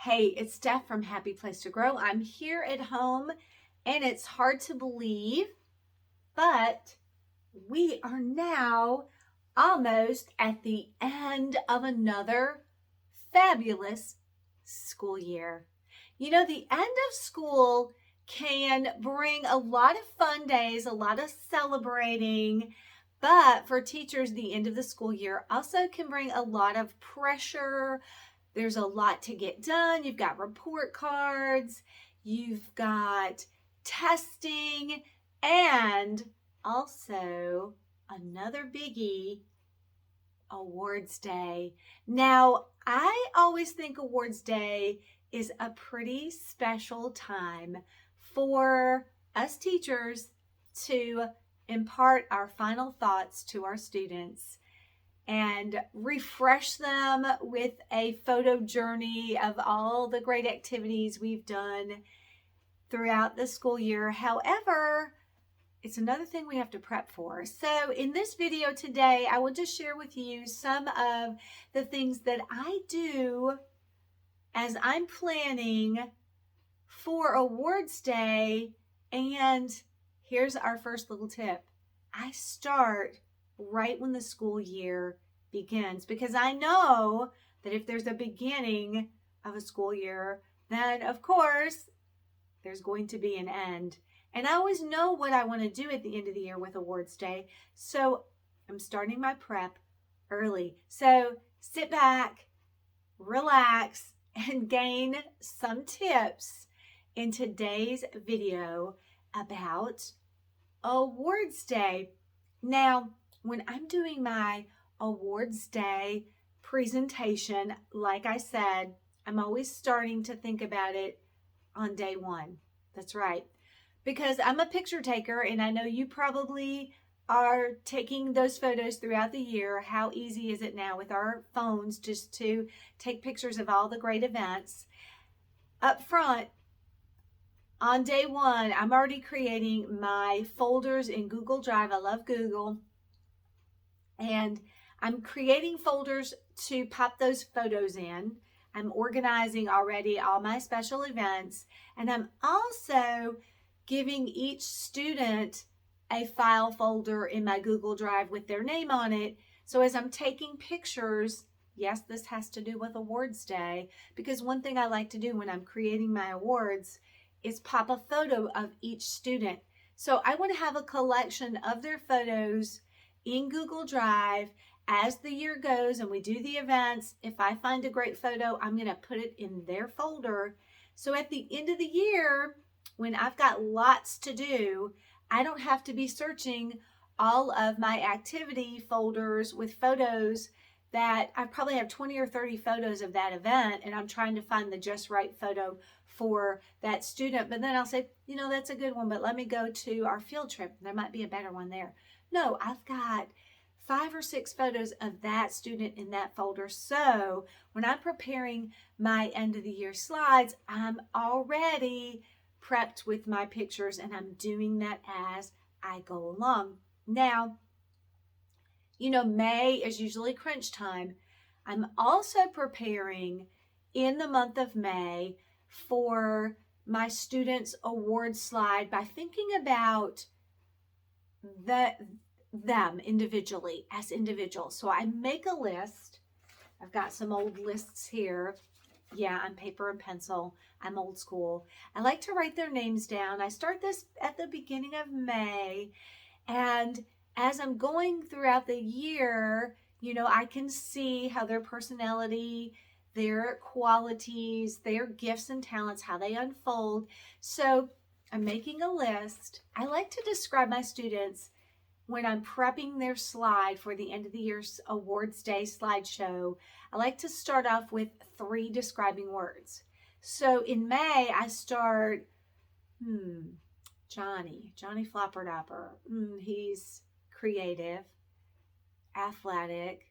Hey, it's Steph from Happy Place to Grow. I'm here at home and it's hard to believe, but we are now almost at the end of another fabulous school year. You know, the end of school can bring a lot of fun days, a lot of celebrating, but for teachers, the end of the school year also can bring a lot of pressure. There's a lot to get done. You've got report cards, you've got testing, and also another biggie, Awards Day. Now, I always think Awards Day is a pretty special time for us teachers to impart our final thoughts to our students and refresh them with a photo journey of all the great activities we've done throughout the school year. However, it's another thing we have to prep for. So in this video today, I will just share with you some of the things that I do as I'm planning for Awards Day. And here's our first little tip. I start right when the school year begins, because I know that if there's a beginning of a school year, then of course there's going to be an end. And I always know what I want to do at the end of the year with Awards Day. So I'm starting my prep early. So sit back, relax, and gain some tips in today's video about Awards Day. Now, when I'm doing my Awards Day presentation, like I said, I'm always starting to think about it on day one. That's right. Because I'm a picture taker, and I know you probably are taking those photos throughout the year. How easy is it now with our phones just to take pictures of all the great events? Up front, on day one, I'm already creating my folders in Google Drive. I love Google. And I'm creating folders to pop those photos in. I'm organizing already all my special events. And I'm also giving each student a file folder in my Google Drive with their name on it. So as I'm taking pictures, yes, this has to do with Awards Day, because one thing I like to do when I'm creating my awards is pop a photo of each student. So I want to have a collection of their photos in Google Drive as the year goes and we do the events. If I find a great photo, I'm going to put it in their folder. So at the end of the year, when I've got lots to do, I don't have to be searching all of my activity folders with photos that I probably have 20 or 30 photos of that event, and I'm trying to find the just right photo for that student. But then I'll say, you know, that's a good one, but let me go to our field trip. There might be a better one there. No, I've got 5 or 6 photos of that student in that folder. So when I'm preparing my end of the year slides, I'm already prepped with my pictures, and I'm doing that as I go along. Now, you know, May is usually crunch time. I'm also preparing in the month of May for my students' award slide by thinking about them individually as individuals. So I make a list. I've got some old lists here. Yeah, on paper and pencil. I'm old school. I like to write their names down. I start this at the beginning of May, and as I'm going throughout the year, you know, I can see how their personality, their qualities, their gifts and talents, how they unfold. So I'm making a list. I like to describe my students when I'm prepping their slide for the end of the year's Awards Day slideshow. I like to start off with 3 describing words. So in May, I start, Johnny Flopperdopper. He's creative, athletic,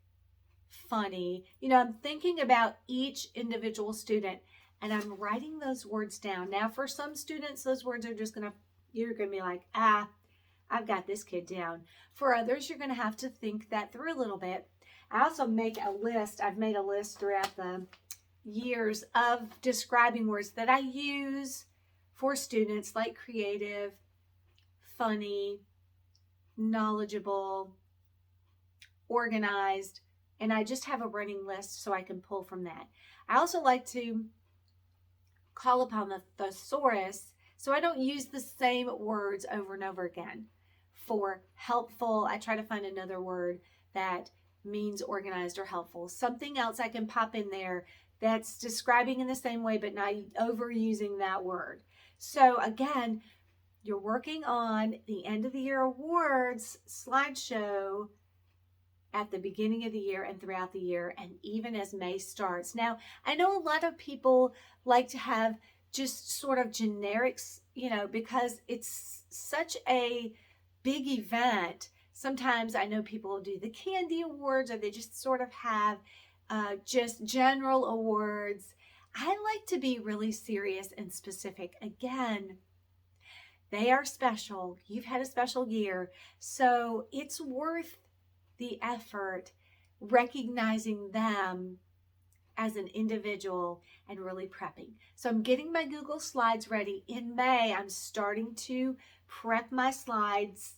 funny. You know, I'm thinking about each individual student, and I'm writing those words down. Now, for some students, those words are just you're gonna be like, I've got this kid down. For others, you're gonna have to think that through a little bit. I also make a list. I've made a list throughout the years of describing words that I use for students, like creative, funny, knowledgeable, organized, and I just have a running list so I can pull from that. I also like to call upon the thesaurus so I don't use the same words over and over again. For helpful, I try to find another word that means organized or helpful. Something else I can pop in there that's describing in the same way but not overusing that word. So again, you're working on the end of the year awards slideshow at the beginning of the year and throughout the year, and even as May starts. Now, I know a lot of people like to have just sort of generics, because it's such a big event. Sometimes I know people do the candy awards, or they just sort of have just general awards. I like to be really serious and specific. Again, they are special. You've had a special year, so it's worth the effort recognizing them as an individual and really prepping. So I'm getting my Google Slides ready. In May, I'm starting to prep my slides,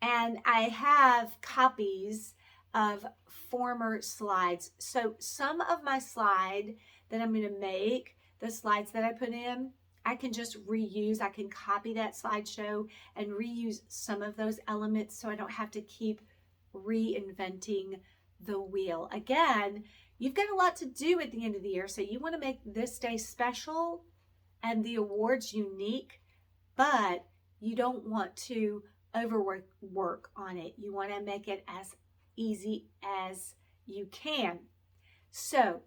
and I have copies of former slides. So some of my slide that I'm going to make, the slides that I put in, I can just reuse. I can copy that slideshow and reuse some of those elements so I don't have to keep reinventing the wheel. Again, you've got a lot to do at the end of the year, so you want to make this day special and the awards unique, but you don't want to overwork on it. You want to make it as easy as you can. So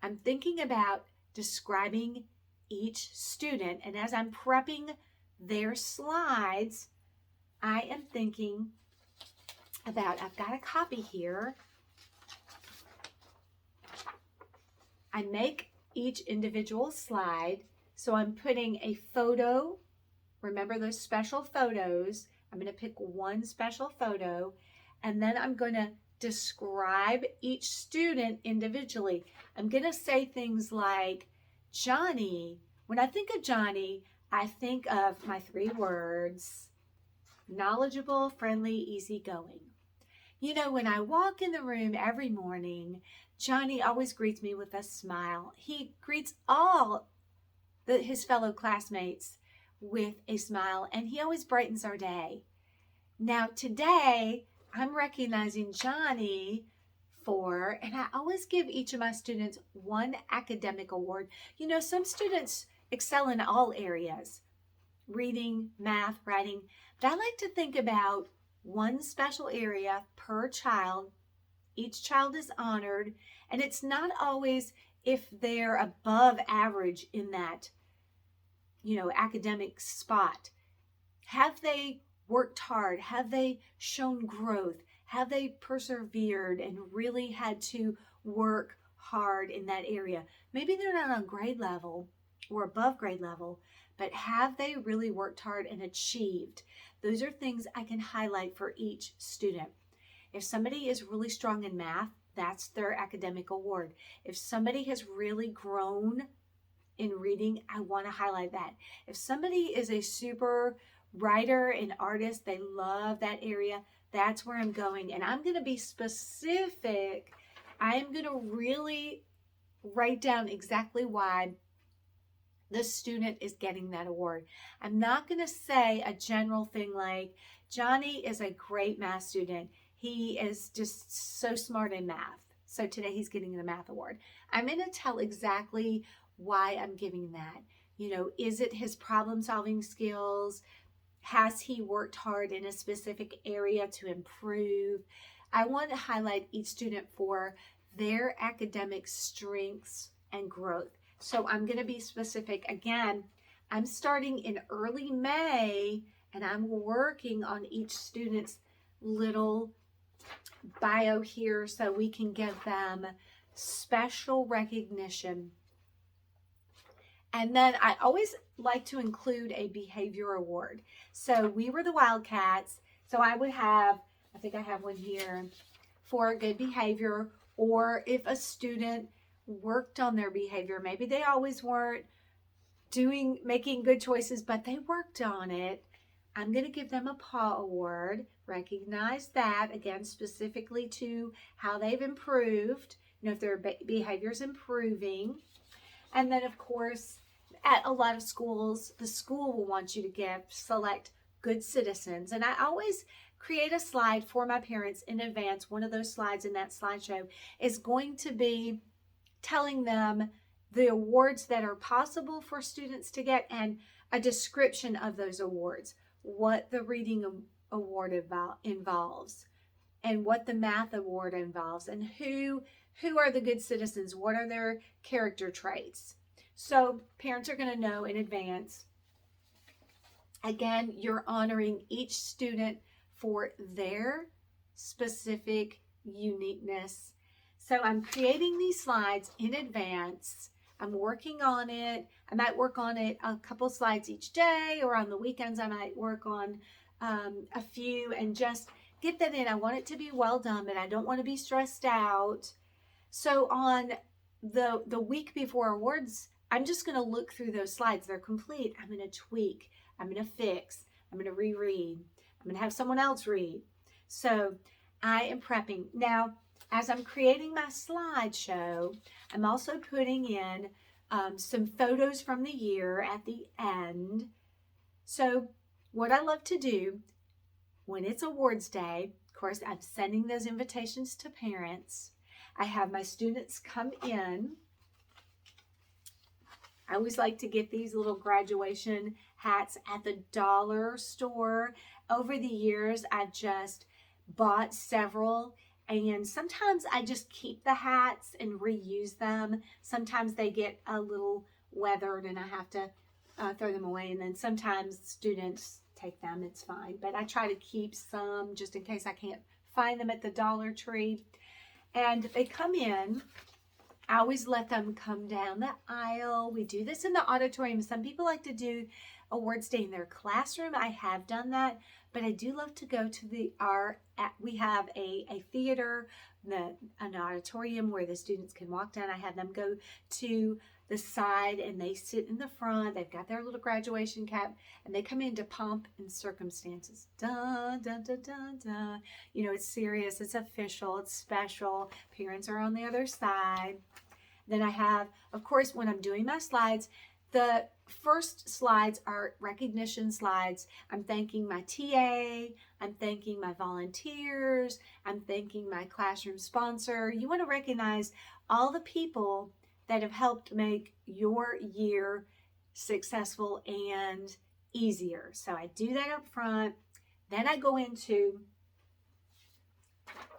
I'm thinking about describing each student, and as I'm prepping their slides, I am thinking about, I've got a copy here. I make each individual slide, so I'm putting a photo. Remember those special photos. I'm going to pick one special photo, and then I'm going to describe each student individually. I'm going to say things like, Johnny. When I think of Johnny, I think of my 3 words: knowledgeable, friendly, easygoing. When I walk in the room every morning, Johnny always greets me with a smile. He greets all his fellow classmates with a smile, and he always brightens our day. Now today, I'm recognizing Johnny and I always give each of my students one academic award. Some students excel in all areas, reading, math, writing, but I like to think about one special area per child. Each child is honored, and it's not always if they're above average in that, academic spot. Have they worked hard? Have they shown growth? Have they persevered and really had to work hard in that area? Maybe they're not on grade level or above grade level, but have they really worked hard and achieved? Those are things I can highlight for each student. If somebody is really strong in math, that's their academic award. If somebody has really grown in reading, I want to highlight that. If somebody is a super writer and artist, they love that area, that's where I'm going. And I'm going to be specific. I am going to really write down exactly why the student is getting that award. I'm not going to say a general thing like, Johnny is a great math student. He is just so smart in math, so today he's getting the math award. I'm going to tell exactly why I'm giving that. Is it his problem-solving skills? Has he worked hard in a specific area to improve? I want to highlight each student for their academic strengths and growth. So I'm going to be specific. Again, I'm starting in early May, and I'm working on each student's little bio here so we can give them special recognition. And then I always like to include a behavior award. So we were the Wildcats. So I would have, I think I have one here, for good behavior, or if a student worked on their behavior. Maybe they always weren't making good choices, but they worked on it. I'm going to give them a PAW award. Recognize that, again, specifically to how they've improved, if their behavior's improving. And then, of course, at a lot of schools, the school will want you to select good citizens. And I always create a slide for my parents in advance. One of those slides in that slideshow is going to be telling them the awards that are possible for students to get and a description of those awards, what the reading award involves and what the math award involves, and who are the good citizens, what are their character traits. So parents are going to know in advance. Again, you're honoring each student for their specific uniqueness. So I'm creating these slides in advance. I'm working on it. I might work on it a couple slides each day, or on the weekends I might work on a few and just get that in. I want it to be well done, but I don't want to be stressed out. So on the week before awards, I'm just going to look through those slides. They're complete. I'm going to tweak. I'm going to fix. I'm going to reread. I'm going to have someone else read. So I am prepping. Now, as I'm creating my slideshow, I'm also putting in some photos from the year at the end. So what I love to do when it's awards day, of course, I'm sending those invitations to parents. I have my students come in. I always like to get these little graduation hats at the dollar store. Over the years, I've just bought several, and sometimes I just keep the hats and reuse them. Sometimes they get a little weathered and I have to throw them away, and then sometimes students take them. It's fine, but I try to keep some just in case I can't find them at the Dollar Tree. And they come in. I always let them come down the aisle. We do this in the auditorium. Some people like to do awards day in their classroom. I have done that, but I do love to go to we have a theater, an auditorium where the students can walk down. I have them go to the side and they sit in the front. They've got their little graduation cap and they come into pomp and circumstances. Dun, dun, dun, dun, dun. It's serious, it's official, it's special. Parents are on the other side. Then I have, of course, when I'm doing my slides, the first slides are recognition slides. I'm thanking my TA, I'm thanking my volunteers, I'm thanking my classroom sponsor. You want to recognize all the people that have helped make your year successful and easier. So I do that up front. Then I go into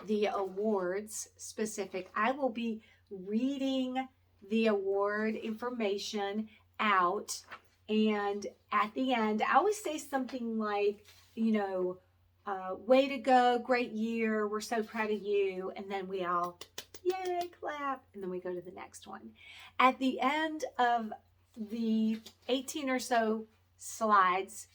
the awards specific. I will be reading the award information out, and at the end I always say something like, way to go, great year, we're so proud of you, and then we all yay, clap, and then we go to the next one. At the end of the 18 or so slides,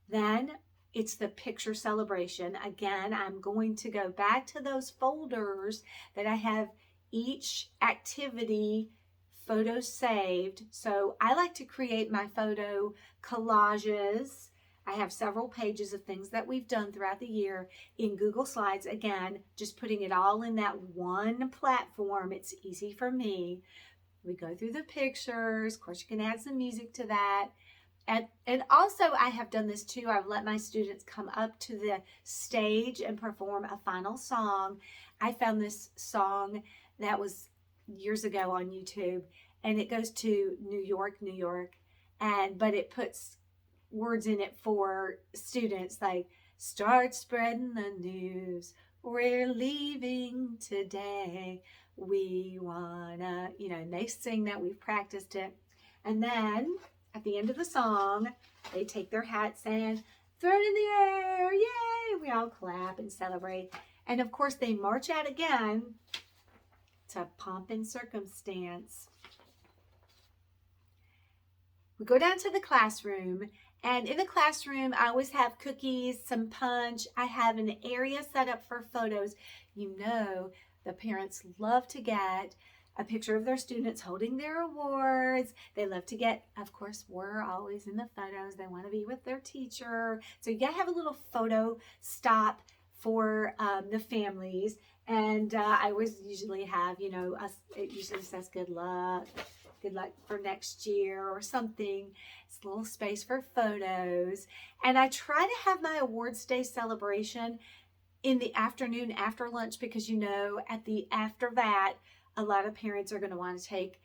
then it's the picture celebration. Again, I'm going to go back to those folders that I have each activity photos saved. So I like to create my photo collages. I have several pages of things that we've done throughout the year in Google Slides. Again, just putting it all in that one platform. It's easy for me. We go through the pictures. Of course, you can add some music to that. And also, I have done this too. I've let my students come up to the stage and perform a final song. I found this song that was years ago on YouTube, and it goes to New York, New York, but it puts words in it for students like, start spreading the news, we're leaving today, we wanna, and they sing that. We've practiced it. And then at the end of the song, they take their hats and throw it in the air, yay, we all clap and celebrate. And of course they march out again to pomp and circumstance. We go down to the classroom, and in the classroom, I always have cookies, some punch. I have an area set up for photos. The parents love to get a picture of their students holding their awards. They love to get, of course, we're always in the photos. They want to be with their teacher. So you got to have a little photo stop for the families. And I always usually have, it usually says good luck for next year or something. It's a little space for photos. And I try to have my awards day celebration in the afternoon after lunch, because after that, a lot of parents are going to want to take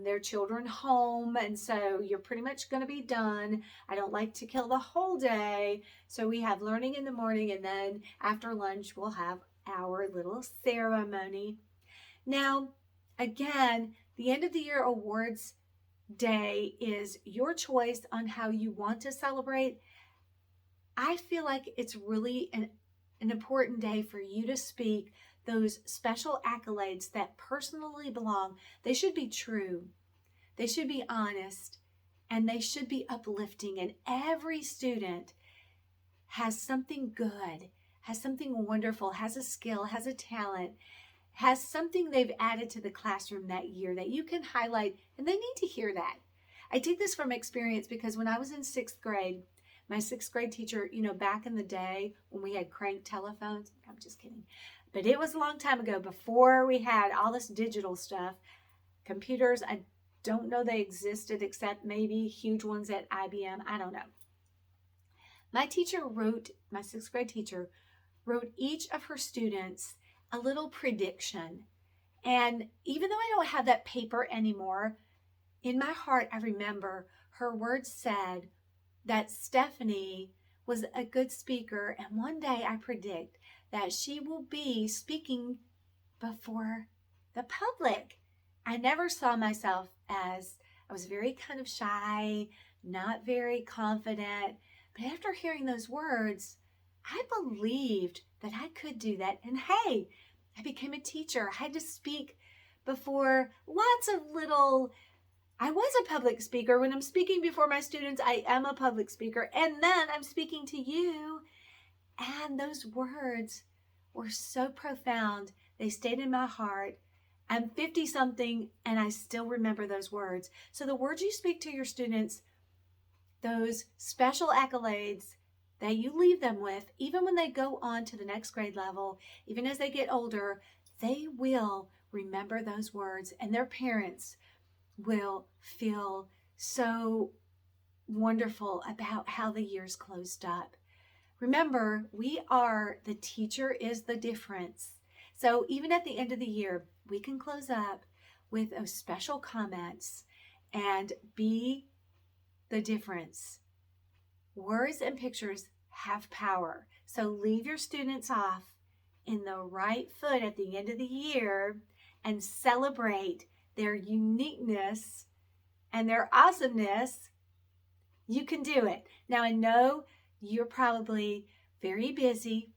their children home, and so you're pretty much going to be done. I don't like to kill the whole day, so we have learning in the morning, and then after lunch we'll have our little ceremony. Now, again, the end of the year awards day is your choice on how you want to celebrate. I feel like it's really an important day for you to speak those special accolades that personally belong. They should be true, they should be honest, and they should be uplifting. And every student has something good, has something wonderful, has a skill, has a talent, has something they've added to the classroom that year that you can highlight, and they need to hear that. I take this from experience because when I was in 6th grade, my 6th grade teacher, back in the day when we had crank telephones, I'm just kidding, but it was a long time ago, before we had all this digital stuff. Computers, I don't know they existed, except maybe huge ones at IBM. I don't know. My 6th grade teacher wrote each of her students a little prediction. And even though I don't have that paper anymore, in my heart, I remember her words said that Stephanie was a good speaker, and one day I predict that she will be speaking before the public. I never saw myself I was very kind of shy, not very confident, but after hearing those words, I believed that I could do that. And hey, I became a teacher. I had to speak before I was a public speaker. When I'm speaking before my students, I am a public speaker. And then I'm speaking to you. And those words were so profound. They stayed in my heart. I'm 50-something and I still remember those words. So the words you speak to your students, those special accolades that you leave them with, even when they go on to the next grade level, even as they get older, they will remember those words, and their parents will feel so wonderful about how the year's closed up. Remember, the teacher is the difference. So even at the end of the year, we can close up with those special comments and be the difference. Words and pictures have power. So leave your students off in the right foot at the end of the year and celebrate their uniqueness and their awesomeness. You can do it. Now, I know you're probably very busy,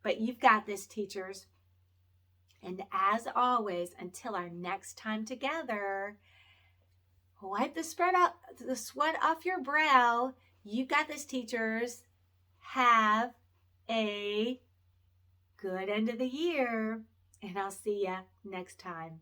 but you've got this, teachers. And as always, until our next time together, wipe the sweat off your brow. You got this, teachers. Have a good end of the year, and I'll see you next time.